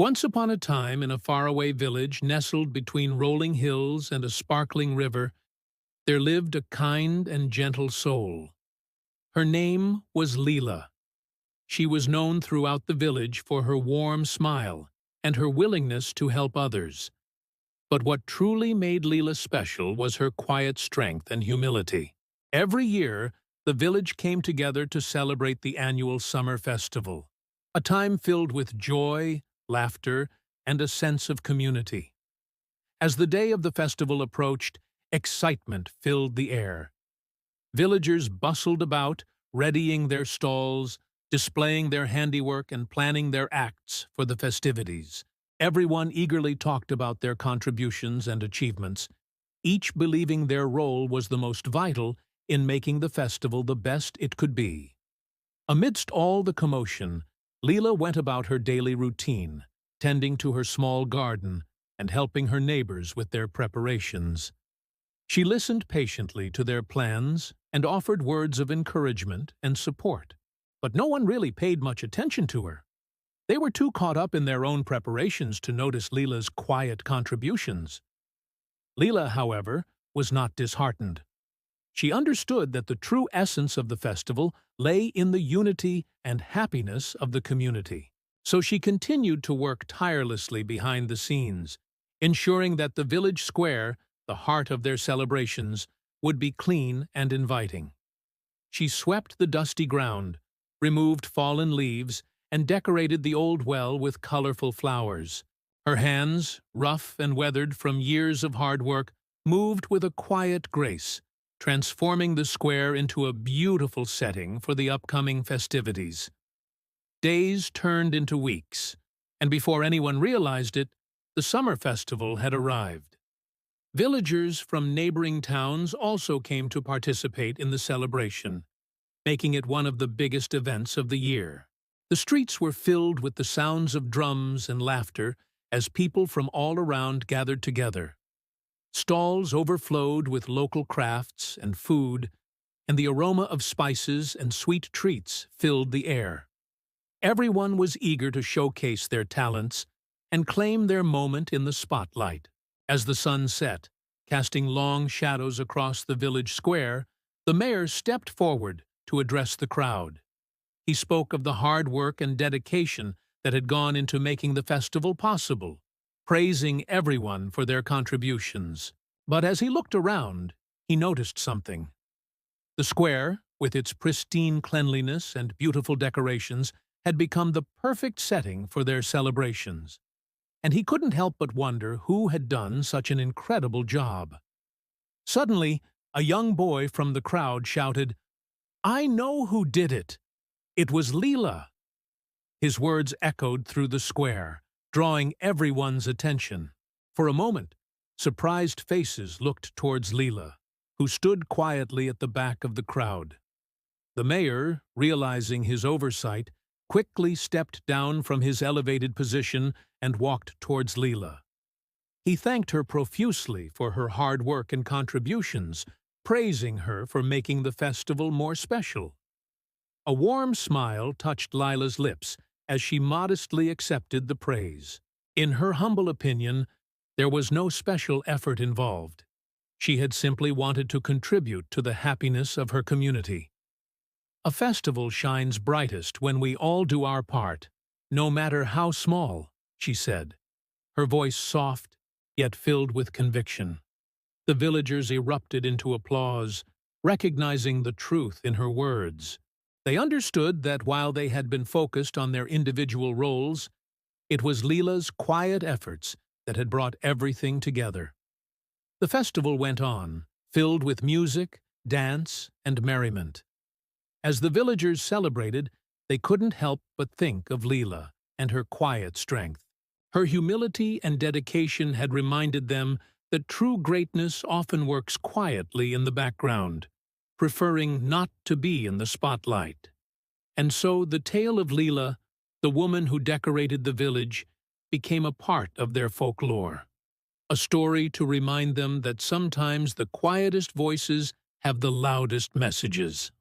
Once upon a time, in a faraway village nestled between rolling hills and a sparkling river, there lived a kind and gentle soul. Her name was Leela. She was known throughout the village for her warm smile and her willingness to help others. But what truly made Leela special was her quiet strength and humility. Every year, the village came together to celebrate the annual summer festival, a time filled with joy, laughter, and a sense of community. As the day of the festival approached, excitement filled the air. Villagers bustled about, readying their stalls, displaying their handiwork and planning their acts for the festivities. Everyone eagerly talked about their contributions and achievements, each believing their role was the most vital in making the festival the best it could be. Amidst all the commotion, Leela went about her daily routine, tending to her small garden and helping her neighbors with their preparations. She listened patiently to their plans and offered words of encouragement and support. But no one really paid much attention to her. They were too caught up in their own preparations to notice Leela's quiet contributions. Leela, however, was not disheartened. She understood that the true essence of the festival lay in the unity and happiness of the community. So she continued to work tirelessly behind the scenes, ensuring that the village square, the heart of their celebrations, would be clean and inviting. She swept the dusty ground, removed fallen leaves, and decorated the old well with colorful flowers. Her hands, rough and weathered from years of hard work, moved with a quiet grace, transforming the square into a beautiful setting for the upcoming festivities. Days turned into weeks, and before anyone realized it, the summer festival had arrived. Villagers from neighboring towns also came to participate in the celebration, making it one of the biggest events of the year. The streets were filled with the sounds of drums and laughter as people from all around gathered together. Stalls overflowed with local crafts and food, and the aroma of spices and sweet treats filled the air. Everyone was eager to showcase their talents and claim their moment in the spotlight. As the sun set, casting long shadows across the village square, the mayor stepped forward to address the crowd. He spoke of the hard work and dedication that had gone into making the festival possible, praising everyone for their contributions. But as he looked around, he noticed something. The square, with its pristine cleanliness and beautiful decorations, had become the perfect setting for their celebrations, and he couldn't help but wonder who had done such an incredible job. Suddenly, a young boy from the crowd shouted, "I know who did it! It was Leela!" His words echoed through the square, drawing everyone's attention. For a moment, surprised faces looked towards Leela, who stood quietly at the back of the crowd. The mayor, realizing his oversight, quickly stepped down from his elevated position and walked towards Leela. He thanked her profusely for her hard work and contributions, praising her for making the festival more special. A warm smile touched Lila's lips as she modestly accepted the praise. In her humble opinion, there was no special effort involved. She had simply wanted to contribute to the happiness of her community. A festival shines brightest when we all do our part, no matter how small, she said, her voice soft, yet filled with conviction. The villagers erupted into applause, recognizing the truth in her words. They understood that while they had been focused on their individual roles, it was Leela's quiet efforts that had brought everything together. The festival went on, filled with music, dance, and merriment. As the villagers celebrated, they couldn't help but think of Leela and her quiet strength. Her humility and dedication had reminded them that true greatness often works quietly in the background, preferring not to be in the spotlight. And so the tale of Leela, the woman who decorated the village, became a part of their folklore. A story to remind them that sometimes the quietest voices have the loudest messages.